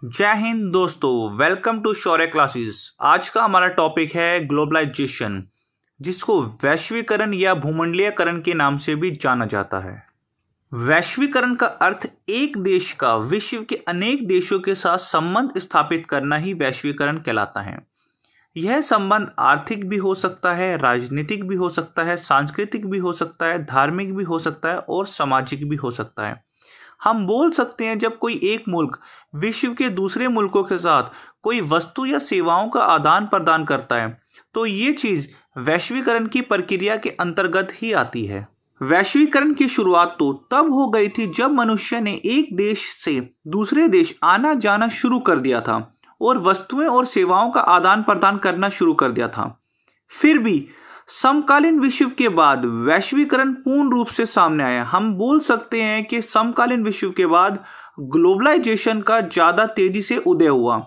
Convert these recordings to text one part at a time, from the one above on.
जय हिंद दोस्तों, welcome to Shaurya classes. आज का हमारा टॉपिक है ग्लोबलाइजेशन, जिसको वैश्वीकरण या भूमंडलीयकरण के नाम से भी जाना जाता है। वैश्वीकरण का अर्थ एक देश का विश्व के अनेक देशों के साथ संबंध स्थापित करना ही वैश्वीकरण कहलाता है। यह संबंध आर्थिक भी हो सकता है, राजनीतिक भी हो सकता है, सांस्कृतिक भी हो सकता है, धार्मिक भी हो सकता है और सामाजिक भी हो सकता है। हम बोल सकते हैं जब कोई एक मुल्क विश्व के दूसरे मुल्कों के साथ कोई वस्तु या सेवाओं का आदान प्रदान करता है तो ये चीज वैश्वीकरण की प्रक्रिया के अंतर्गत ही आती है। वैश्वीकरण की शुरुआत तो तब हो गई थी जब मनुष्य ने एक देश से दूसरे देश आना जाना शुरू कर दिया था और वस्तुएं और सेवाओं का आदान प्रदान करना शुरू कर दिया था। फिर भी समकालीन विश्व के बाद वैश्वीकरण पूर्ण रूप से सामने आया। हम बोल सकते हैं कि समकालीन विश्व के बाद ग्लोबलाइजेशन का ज्यादा तेजी से उदय हुआ।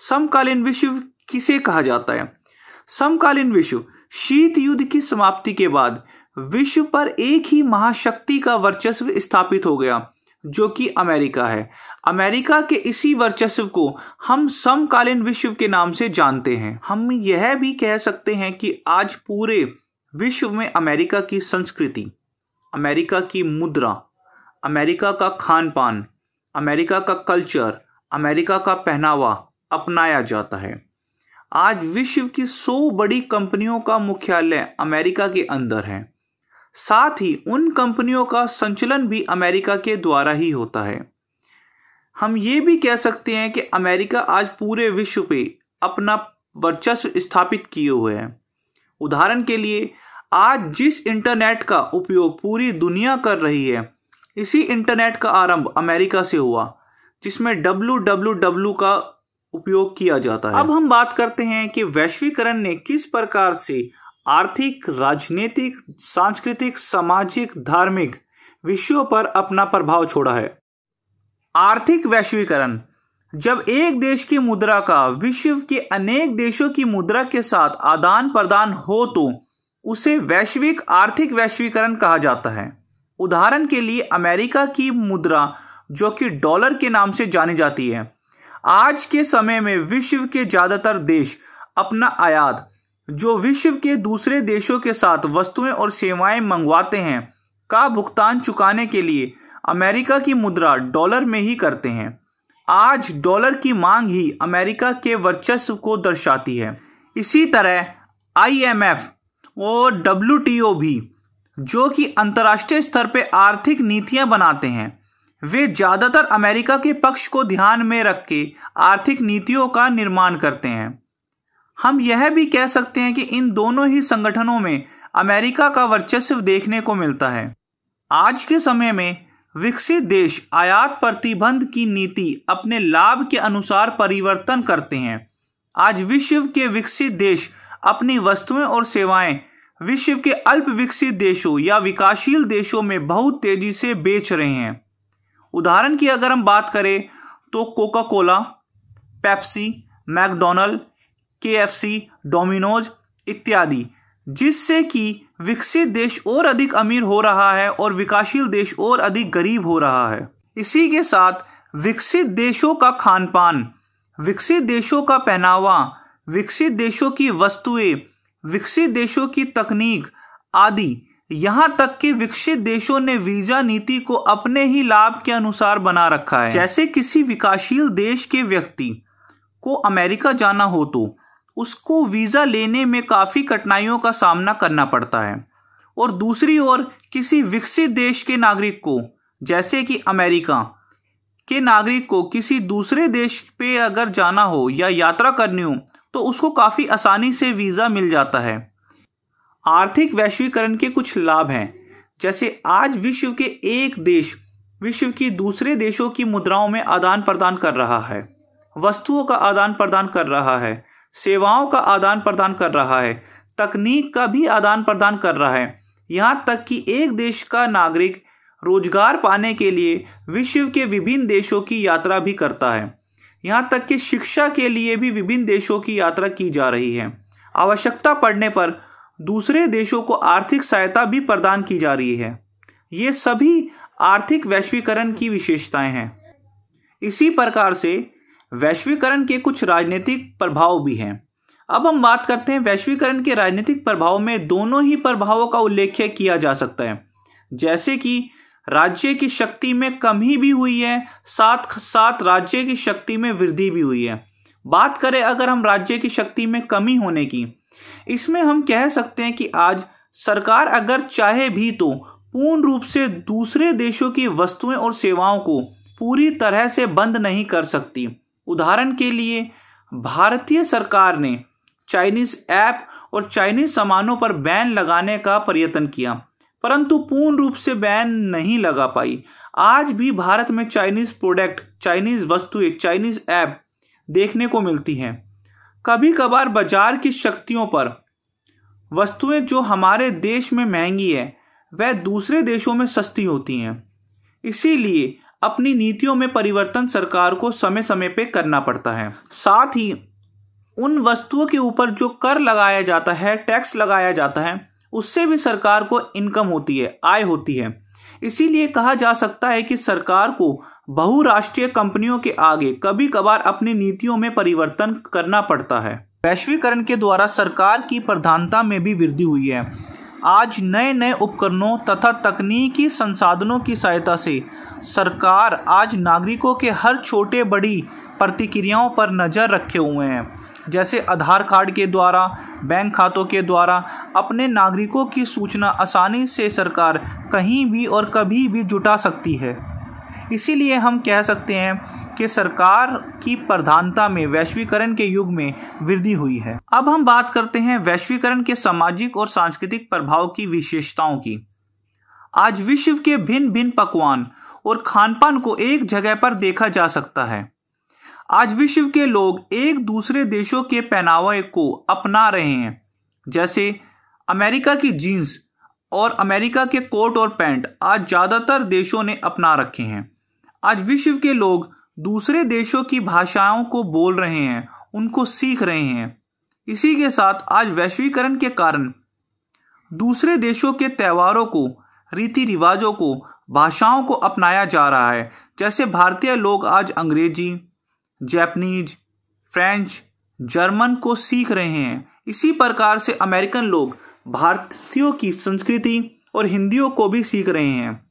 समकालीन विश्व किसे कहा जाता है? समकालीन विश्व शीत युद्ध की समाप्ति के बाद विश्व पर एक ही महाशक्ति का वर्चस्व स्थापित हो गया, जो कि अमेरिका है। अमेरिका के इसी वर्चस्व को हम समकालीन विश्व के नाम से जानते हैं। हम यह भी कह सकते हैं कि आज पूरे विश्व में अमेरिका की संस्कृति, अमेरिका की मुद्रा, अमेरिका का खान पान, अमेरिका का कल्चर, अमेरिका का पहनावा अपनाया जाता है। आज विश्व की 100 बड़ी कंपनियों का मुख्यालय अमेरिका के अंदर है। साथ ही उन कंपनियों का संचालन भी अमेरिका के द्वारा ही होता है। हम ये भी कह सकते हैं कि अमेरिका आज पूरे विश्व पे अपना वर्चस्व स्थापित किए हुए है। उदाहरण के लिए आज जिस इंटरनेट का उपयोग पूरी दुनिया कर रही है, इसी इंटरनेट का आरंभ अमेरिका से हुआ, जिसमें www का उपयोग किया जाता है। अब हम बात करते हैं कि वैश्वीकरण ने किस प्रकार से आर्थिक, राजनीतिक, सांस्कृतिक, सामाजिक, धार्मिक विषयों पर अपना प्रभाव छोड़ा है। आर्थिक वैश्वीकरण, जब एक देश की मुद्रा का विश्व के अनेक देशों की मुद्रा के साथ आदान प्रदान हो तो उसे वैश्विक आर्थिक वैश्वीकरण कहा जाता है। उदाहरण के लिए अमेरिका की मुद्रा, जो कि डॉलर के नाम से जानी जाती है, आज के समय में विश्व के ज्यादातर देश अपना आयात, जो विश्व के दूसरे देशों के साथ वस्तुएं और सेवाएं मंगवाते हैं, का भुगतान चुकाने के लिए अमेरिका की मुद्रा डॉलर में ही करते हैं। आज डॉलर की मांग ही अमेरिका के वर्चस्व को दर्शाती है। इसी तरह IMF और WTO भी, जो कि अंतर्राष्ट्रीय स्तर पर आर्थिक नीतियां बनाते हैं, वे ज्यादातर अमेरिका के पक्ष को ध्यान में रख के आर्थिक नीतियों का निर्माण करते हैं। हम यह भी कह सकते हैं कि इन दोनों ही संगठनों में अमेरिका का वर्चस्व देखने को मिलता है। आज के समय में विकसित देश आयात प्रतिबंध की नीति अपने लाभ के अनुसार परिवर्तन करते हैं। आज विश्व के विकसित देश अपनी वस्तुएं और सेवाएं विश्व के अल्प विकसित देशों या विकासशील देशों में बहुत तेजी से बेच रहे हैं। उदाहरण की अगर हम बात करें तो Coca Cola, Pepsi, McDonald, KFC, Domino's इत्यादि, जिससे कि विकसित देश और अधिक अमीर हो रहा है और विकासशील देश और अधिक गरीब हो रहा है। इसी के साथ विकसित देशों का खान पान, विकसित देशों का पहनावा, विकसित देशों की वस्तुएं, विकसित देशों की तकनीक आदि, यहाँ तक कि विकसित देशों ने वीजा नीति को अपने ही लाभ के अनुसार बना रखा है। जैसे किसी विकासशील देश के व्यक्ति को अमेरिका जाना हो तो उसको वीजा लेने में काफी कठिनाइयों का सामना करना पड़ता है, और दूसरी ओर किसी विकसित देश के नागरिक को, जैसे कि अमेरिका के नागरिक को किसी दूसरे देश पे अगर जाना हो या यात्रा करनी हो तो उसको काफी आसानी से वीजा मिल जाता है। आर्थिक वैश्वीकरण के कुछ लाभ हैं, जैसे आज विश्व के एक देश विश्व की दूसरे देशों की मुद्राओं में आदान प्रदान कर रहा है, वस्तुओं का आदान प्रदान कर रहा है, सेवाओं का आदान प्रदान कर रहा है, तकनीक का भी आदान प्रदान कर रहा है। यहाँ तक कि एक देश का नागरिक रोजगार पाने के लिए विश्व के विभिन्न देशों की यात्रा भी करता है। यहाँ तक कि शिक्षा के लिए भी विभिन्न देशों की यात्रा की जा रही है। आवश्यकता पड़ने पर दूसरे देशों को आर्थिक सहायता भी प्रदान की जा रही है। ये सभी आर्थिक वैश्वीकरण की विशेषताएं हैं। इसी प्रकार से वैश्वीकरण के कुछ राजनीतिक प्रभाव भी हैं। अब हम बात करते हैं वैश्वीकरण के राजनीतिक प्रभाव में दोनों ही प्रभावों का उल्लेख किया जा सकता है, जैसे कि राज्य की शक्ति में कमी भी हुई है, साथ साथ राज्य की शक्ति में वृद्धि भी हुई है। बात करें अगर हम राज्य की शक्ति में कमी होने की, इसमें हम कह सकते हैं कि आज सरकार अगर चाहे भी तो पूर्ण रूप से दूसरे देशों की वस्तुएं और सेवाओं को पूरी तरह से बंद नहीं कर सकती। उदाहरण के लिए भारतीय सरकार ने चाइनीज ऐप और चाइनीज सामानों पर बैन लगाने का प्रयत्न किया, परंतु पूर्ण रूप से बैन नहीं लगा पाई। आज भी भारत में चाइनीज प्रोडक्ट, चाइनीज वस्तुएं, चाइनीज ऐप देखने को मिलती हैं। कभी कभार बाजार की शक्तियों पर वस्तुएं जो हमारे देश में महंगी है वह दूसरे देशों में सस्ती होती हैं। इसीलिए अपनी नीतियों में परिवर्तन सरकार को समय समय पे करना पड़ता है। साथ ही उन वस्तुओं के ऊपर जो कर लगाया जाता है, टैक्स लगाया जाता है, उससे भी सरकार को इनकम होती है, आय होती है। इसीलिए कहा जा सकता है कि सरकार को बहुराष्ट्रीय कंपनियों के आगे कभी कभार अपनी नीतियों में परिवर्तन करना पड़ता है। वैश्वीकरण के द्वारा सरकार की प्रधानता में भी वृद्धि हुई है। आज नए नए उपकरणों तथा तकनीकी संसाधनों की सहायता से सरकार आज नागरिकों के हर छोटे बड़ी प्रतिक्रियाओं पर नज़र रखे हुए हैं, जैसे आधार कार्ड के द्वारा, बैंक खातों के द्वारा अपने नागरिकों की सूचना आसानी से सरकार कहीं भी और कभी भी जुटा सकती है। इसीलिए हम कह सकते हैं कि सरकार की प्रधानता में वैश्वीकरण के युग में वृद्धि हुई है। अब हम बात करते हैं वैश्वीकरण के सामाजिक और सांस्कृतिक प्रभाव की विशेषताओं की। आज विश्व के भिन्न भिन्न पकवान और खानपान को एक जगह पर देखा जा सकता है। आज विश्व के लोग एक दूसरे देशों के पहनावे को अपना रहे हैं, जैसे अमेरिका की जीन्स और अमेरिका के कोट और पैंट आज ज़्यादातर देशों ने अपना रखे हैं। आज विश्व के लोग दूसरे देशों की भाषाओं को बोल रहे हैं, उनको सीख रहे हैं। इसी के साथ आज वैश्वीकरण के कारण दूसरे देशों के त्योहारों को, रीति रिवाजों को, भाषाओं को अपनाया जा रहा है। जैसे भारतीय लोग आज अंग्रेजी, जापानीज, फ्रेंच, जर्मन को सीख रहे हैं। इसी प्रकार से अमेरिकन लोग भारतीयों की संस्कृति और हिंदियों को भी सीख रहे हैं।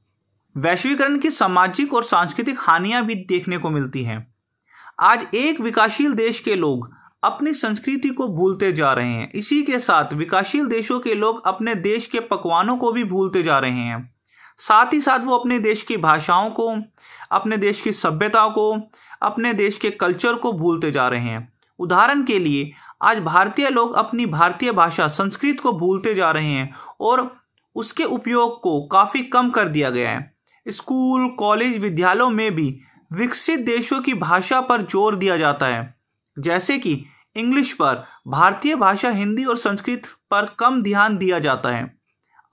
वैश्वीकरण की सामाजिक और सांस्कृतिक हानियां भी देखने को मिलती हैं। आज एक विकासशील देश के लोग अपनी संस्कृति को भूलते जा रहे हैं। इसी के साथ विकासशील देशों के लोग अपने देश के पकवानों को भी भूलते जा रहे हैं। साथ ही साथ वो अपने देश की भाषाओं को, अपने देश की सभ्यता को, अपने देश के कल्चर को भूलते जा रहे हैं। उदाहरण के लिए आज भारतीय लोग अपनी भारतीय भाषा संस्कृत को भूलते जा रहे हैं और उसके उपयोग को काफ़ी कम कर दिया गया है। स्कूल, कॉलेज, विद्यालयों में भी विकसित देशों की भाषा पर जोर दिया जाता है, जैसे कि इंग्लिश पर। भारतीय भाषा हिंदी और संस्कृत पर कम ध्यान दिया जाता है।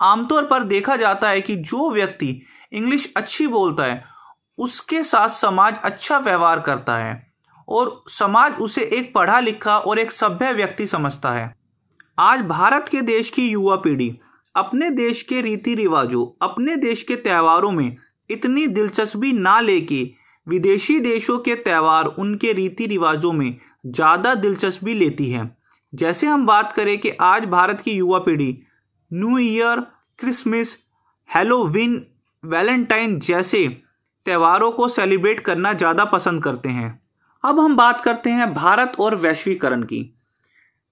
आमतौर पर देखा जाता है कि जो व्यक्ति इंग्लिश अच्छी बोलता है उसके साथ समाज अच्छा व्यवहार करता है और समाज उसे एक पढ़ा लिखा और एक सभ्य व्यक्ति समझता है। आज भारत के देश की युवा पीढ़ी अपने देश के रीति रिवाजों, अपने देश के त्योहारों में इतनी दिलचस्पी ना लेके विदेशी देशों के त्यौहार, उनके रीति रिवाजों में ज़्यादा दिलचस्पी लेती है। जैसे हम बात करें कि आज भारत की युवा पीढ़ी new year, Christmas, Halloween, Valentine जैसे त्योहारों को सेलिब्रेट करना ज़्यादा पसंद करते हैं। अब हम बात करते हैं भारत और वैश्वीकरण की।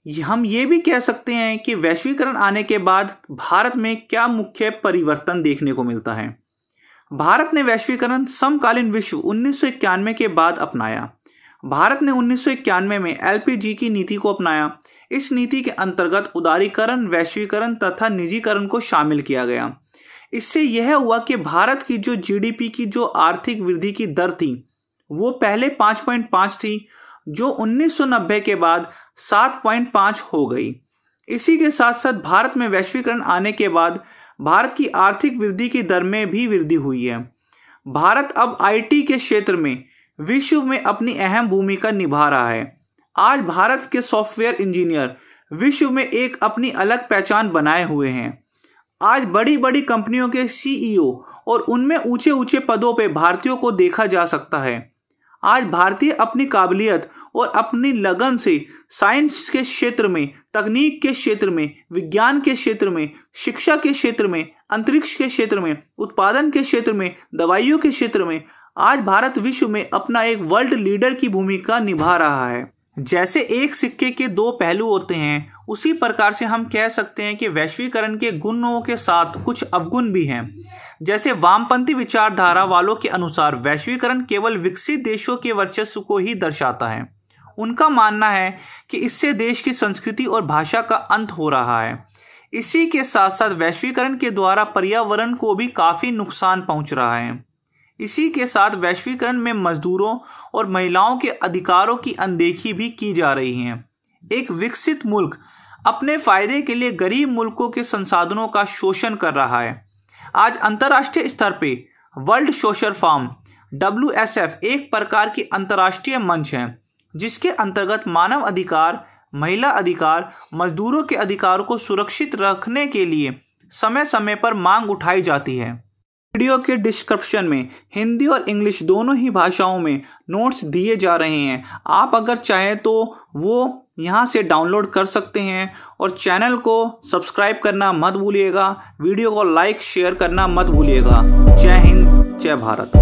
हम ये भी कह सकते हैं कि वैश्वीकरण आने के बाद भारत में क्या मुख्य परिवर्तन देखने को मिलता है। भारत ने वैश्वीकरण समकालीन विश्व 1991 के बाद अपनाया। भारत ने 1991 में एलपीजी की नीति को अपनाया। इस नीति के अंतर्गत उदारीकरण, वैश्वीकरण तथा निजीकरण को शामिल किया गया। इससे यह हुआ कि भारत की जो जीडीपी की जो आर्थिक वृद्धि की दर थी वो पहले 5.5 थी, जो 1990 के बाद 7.5 हो गई। इसी के साथ साथ भारत में वैश्वीकरण आने के बाद भारत की आर्थिक वृद्धि की दर में भी वृद्धि हुई है। भारत अब आईटी के क्षेत्र में विश्व में अपनी अहम भूमिका निभा रहा है। आज भारत के सॉफ्टवेयर इंजीनियर विश्व में एक अपनी अलग पहचान बनाए हुए हैं। आज बड़ी बड़ी कंपनियों के सीईओ और उनमें ऊंचे ऊंचे पदों पर भारतीयों को देखा जा सकता है। आज भारतीय अपनी काबिलियत और अपनी लगन से साइंस के क्षेत्र में, तकनीक के क्षेत्र में, विज्ञान के क्षेत्र में, शिक्षा के क्षेत्र में, अंतरिक्ष के क्षेत्र में, उत्पादन के क्षेत्र में, दवाइयों के क्षेत्र में आज भारत विश्व में अपना एक वर्ल्ड लीडर की भूमिका निभा रहा है। जैसे एक सिक्के के दो पहलू होते हैं, उसी प्रकार से हम कह सकते हैं कि वैश्वीकरण के गुणों के साथ कुछ अवगुण भी हैं। जैसे वामपंथी विचारधारा वालों के अनुसार वैश्वीकरण केवल विकसित देशों के वर्चस्व को ही दर्शाता है। उनका मानना है कि इससे देश की संस्कृति और भाषा का अंत हो रहा है। इसी के साथ साथ वैश्वीकरण के द्वारा पर्यावरण को भी काफ़ी नुकसान पहुंच रहा है। इसी के साथ वैश्वीकरण में मजदूरों और महिलाओं के अधिकारों की अनदेखी भी की जा रही है। एक विकसित मुल्क अपने फायदे के लिए गरीब मुल्कों के संसाधनों का शोषण कर रहा है। आज अंतर्राष्ट्रीय स्तर पे वर्ल्ड सोशल फॉरम WSF एक प्रकार की अंतर्राष्ट्रीय मंच है, जिसके अंतर्गत मानव अधिकार, महिला अधिकार, मजदूरों के अधिकारों को सुरक्षित रखने के लिए समय समय पर मांग उठाई जाती है। वीडियो के डिस्क्रिप्शन में हिंदी और इंग्लिश दोनों ही भाषाओं में नोट्स दिए जा रहे हैं। आप अगर चाहें तो वो यहाँ से डाउनलोड कर सकते हैं और चैनल को सब्सक्राइब करना मत भूलिएगा। वीडियो को लाइक शेयर करना मत भूलिएगा। जय हिंद, जय भारत।